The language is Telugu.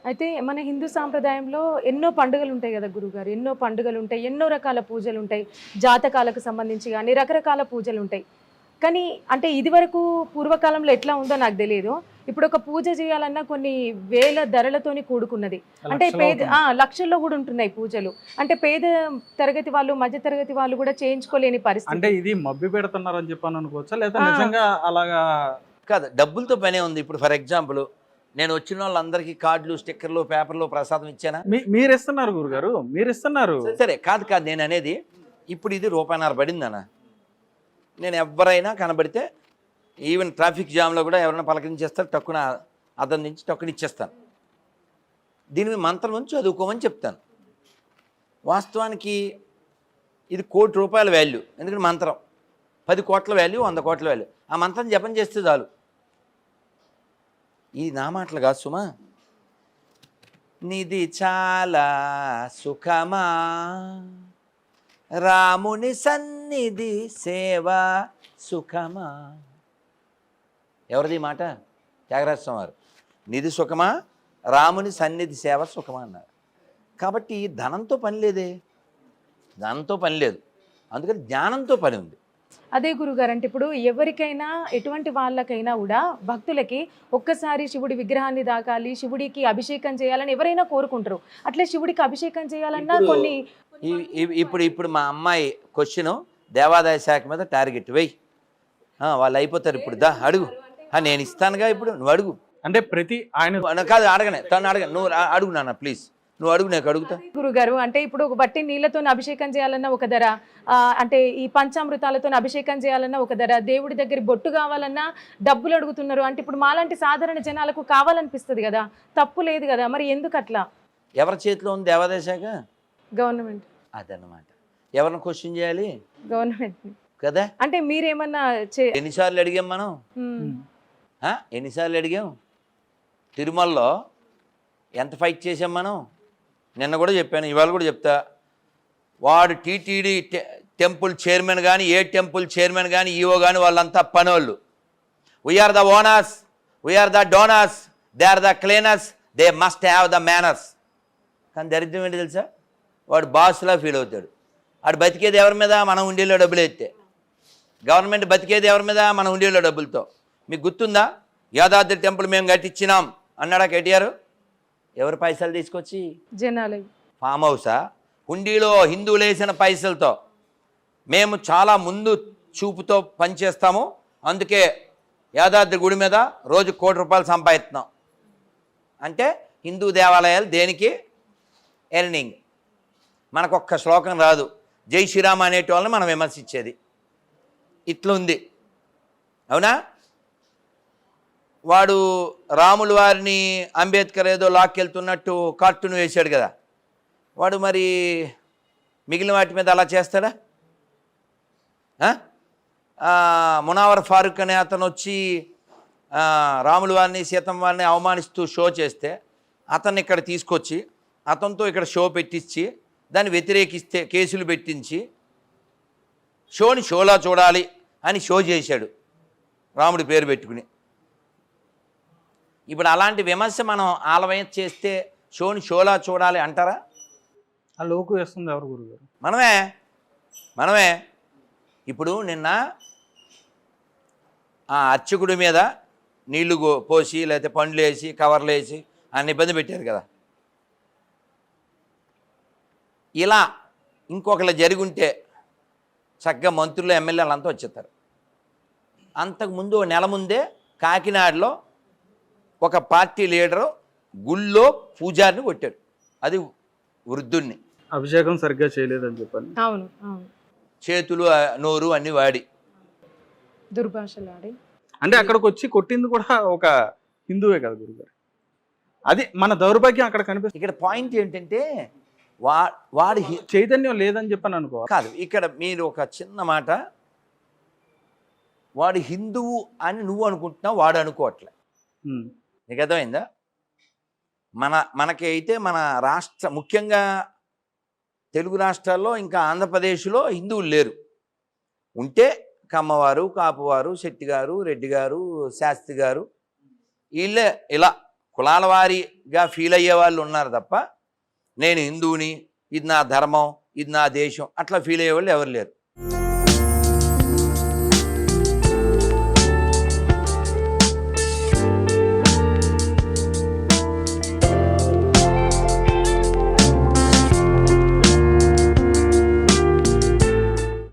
అయితే మన హిందూ సాంప్రదాయంలో ఎన్నో పండుగలు ఉంటాయి కదా గురుగారు, ఎన్నో పండుగలు ఉంటాయి, ఎన్నో రకాల పూజలు ఉంటాయి, జాతకాలకు సంబంధించి కానీ రకరకాల పూజలు ఉంటాయి. కానీ అంటే ఇదివరకు పూర్వకాలంలో ఎట్లా ఉందో నాకు తెలియదు. ఇప్పుడు ఒక పూజ చేయాలన్నా కొన్ని వేల ధరలతోని కూడుకున్నది. అంటే లక్షల్లో కూడా ఉంటున్నాయి పూజలు. అంటే పేద తరగతి వాళ్ళు, మధ్య తరగతి వాళ్ళు కూడా చేయించుకోలేని పరిస్థితి. అంటే ఇది మభ్య పెడుతున్నారు అని చెప్పని అనుకోవచ్చా, లేదా నిజంగా అలాగా కాదు, డబ్బులతో పనే ఉంది. ఇప్పుడు ఫర్ ఎగ్జాంపుల్ నేను వచ్చిన వాళ్ళందరికీ కార్డులు, స్టిక్కర్లు, పేపర్లు, ప్రసాదం ఇచ్చానా? మీరు ఇస్తున్నారు గురుగారు, మీరు ఇస్తున్నారు. సరే, కాదు నేను అనేది ఇప్పుడు ఇది ₹1.5 పడిందనా. నేను ఎవరైనా కనబడితే ఈవెన్ ట్రాఫిక్ జామ్లో కూడా ఎవరైనా పలకరించేస్తారు, టక్కున అతని నుంచి టక్కున ఇచ్చేస్తాను. దీని మీద మంత్రం నుంచి చదువుకోమని చెప్తాను. వాస్తవానికి ఇది ₹1,00,00,000 వాల్యూ. ఎందుకంటే మంత్రం 10 కోట్ల వాల్యూ, 100 కోట్ల వాల్యూ. ఆ మంత్రం జపం చేస్తే చాలు. ఇది నా మాటలు కాదు సుమా. నిధి చాలా సుఖమా, రాముని సన్నిధి సేవ సుఖమా. ఎవరిది మాట? త్యాగరాజ స్వామి వారు. నిధి సుఖమా, రాముని సన్నిధి సేవ సుఖమా అన్నారు. కాబట్టి ధనంతో పని లేదే, ధనంతో పని లేదు, అందుకని జ్ఞానంతో పని ఉంది. అదే గురుగారు, అంటే ఇప్పుడు ఎవరికైనా ఎటువంటి వాళ్ళకైనా కూడా భక్తులకి ఒక్కసారి శివుడి విగ్రహాన్ని దాకాలి, శివుడికి అభిషేకం చేయాలని ఎవరైనా కోరుకుంటారు. అట్లా శివుడికి అభిషేకం చేయాలన్నా కొన్ని ఇప్పుడు మా అమ్మాయి క్వశ్చన్ దేవాదాయ శాఖ మీద టార్గెట్ వెయ్యి, వాళ్ళు అయిపోతారు. ఇప్పుడు దా అడుగు, నేను ఇస్తానుగా, ఇప్పుడు నువ్వు అడుగు. అంటే ప్రతి ఆయన కాదు అడగనే, తను అడగ, నువ్వు అడుగు నాన్న ప్లీజ్, నువ్వు అడుగు, నేను అడుగుతా. గురుగారు, అంటే ఇప్పుడు ఒక బట్టి నీళ్లతో అభిషేకం చేయాలన్నా ఒక ధర, అంటే ఈ పంచామృతాలతో అభిషేకం చేయాలన్నా ఒక ధర, దేవుడి దగ్గర బొట్టు కావాలన్నా డబ్బులు అడుగుతున్నారు. అంటే ఇప్పుడు మాలాంటి సాధారణ జనాలకు కావాలనిపిస్తుంది కదా, తప్పు లేదు కదా, మరి ఎందుకు అట్లా? ఎవరి చేతిలో ఉంది దేవాదాయ శాఖ? గవర్నమెంట్. అదన్నమాట. ఎవరిని క్వశ్చన్ చేయాలి? గవర్నమెంట్ కదా. అంటే మీరేమన్నా ఎన్నిసార్లు అడిగాం మనం? ఎన్నిసార్లు అడిగాం? తిరుమలలో ఎంత ఫైట్ చేసాం మనం? నిన్న కూడా చెప్పాను, ఇవాళ కూడా చెప్తా. వాడు టీటీడీ టెంపుల్ చైర్మన్ కానీ, ఏ టెంపుల్ చైర్మన్ కానీ, ఈఓ కానీ, వాళ్ళంతా పనోళ్ళు. We are the owners, we are the donors, they are the cleaners, they must have the manners. కానీ దరిద్రం ఏంటి తెలుసా? వాడు బాస్లా ఫీల్ అవుతాడు. వాడు బతికేది ఎవరి మీద? మనం ఉండిలో డబ్బులు ఎత్తే. గవర్నమెంట్ బతికేది ఎవరి మీద? మన ఉండిలో డబ్బులతో. మీకు గుర్తుందా? యాదాద్రి టెంపుల్ మేము కట్టించినాం అన్నాడా కేటీఆర్? ఎవరు పైసలు తీసుకొచ్చి? జనాలు. ఫామ్ హౌసా? హుండీలో హిందువులు వేసిన పైసలతో. మేము చాలా ముందు చూపుతో పనిచేస్తాము, అందుకే యాదాద్రి గుడి మీద రోజు ₹1,00,00,000 సంపాదిస్తున్నాం. అంటే హిందూ దేవాలయాలు దేనికి ఎర్నింగ్. మనకొక్క శ్లోకం రాదు, జై శ్రీరామ్ అనేటి వాళ్ళని మనం విమర్శించేది. ఇట్లుంది, అవునా? వాడు రాముల వారిని అంబేద్కర్ ఏదో లాక్కెళ్తున్నట్టు కార్టూన్ వేశాడు కదా, వాడు మరి మిగిలిన వాటి మీద అలా చేస్తాడా? మునావర్ ఫారూక్ అనే అతను వచ్చి రాముల వారిని, సీతమ్మ వారిని అవమానిస్తూ షో చేస్తే, అతన్ని ఇక్కడ తీసుకొచ్చి అతనితో ఇక్కడ షో పెట్టించి దాన్ని వ్యతిరేకిస్తే కేసులు పెట్టించి షోని షోలా చూడాలి అని షో చేశాడు రాముడి పేరు పెట్టుకుని. ఇప్పుడు అలాంటి విమర్శ మనం ఆలవయం చేస్తే షోని షోలా చూడాలి అంటారా? ఆ లోకు వేస్తుంది ఎవరు గురుగారు? మనమే. ఇప్పుడు నిన్న ఆ అర్చకుడి మీద నీళ్లు పోసి, లేకపోతే పండ్లు వేసి, కవర్లు వేసి అన్ని ఇబ్బంది పెట్టారు కదా. ఇలా ఇంకొకరు జరుగుంటే చక్కగా మంత్రులు, ఎమ్మెల్యేలు అంతా వచ్చేస్తారు. అంతకుముందు నెల ముందే కాకినాడలో ఒక పార్టీ లీడరు గుళ్ళో పూజారిని కొట్టాడు. అది వృద్ధుణ్ణి. అభిషేకం సరిగ్గా చేయలేదని చెప్పాను. అవును, చేతులు, నోరు అన్ని వాడి, దుర్భాషలాడి. అంటే అక్కడికి వచ్చి కొట్టింది కూడా ఒక హిందువే కదా గురుగారు. అది మన దౌర్భాగ్యం అక్కడ కనిపిస్తుంది. ఇక్కడ పాయింట్ ఏంటంటే వాడి చైతన్యం లేదని చెప్పని అనుకో కాదు. ఇక్కడ మీరు ఒక చిన్న మాట, వాడు హిందువు అని నువ్వు అనుకుంటున్నావు, వాడు అనుకోవట్లే. నీకు అర్థమైందా? మనకి అయితే మన రాష్ట్ర, ముఖ్యంగా తెలుగు రాష్ట్రాల్లో, ఇంకా ఆంధ్రప్రదేశ్లో హిందువులు లేరు. ఉంటే కమ్మవారు, కాపువారు, శెట్టి గారు, రెడ్డి గారు, శాస్త్రి గారు, వీళ్ళే ఇలా కులాల వారీగా ఫీల్ అయ్యే వాళ్ళు ఉన్నారు తప్ప నేను హిందువుని, ఇది నా ధర్మం, ఇది నా దేశం అట్లా ఫీల్ అయ్యేవాళ్ళు ఎవరు లేరు.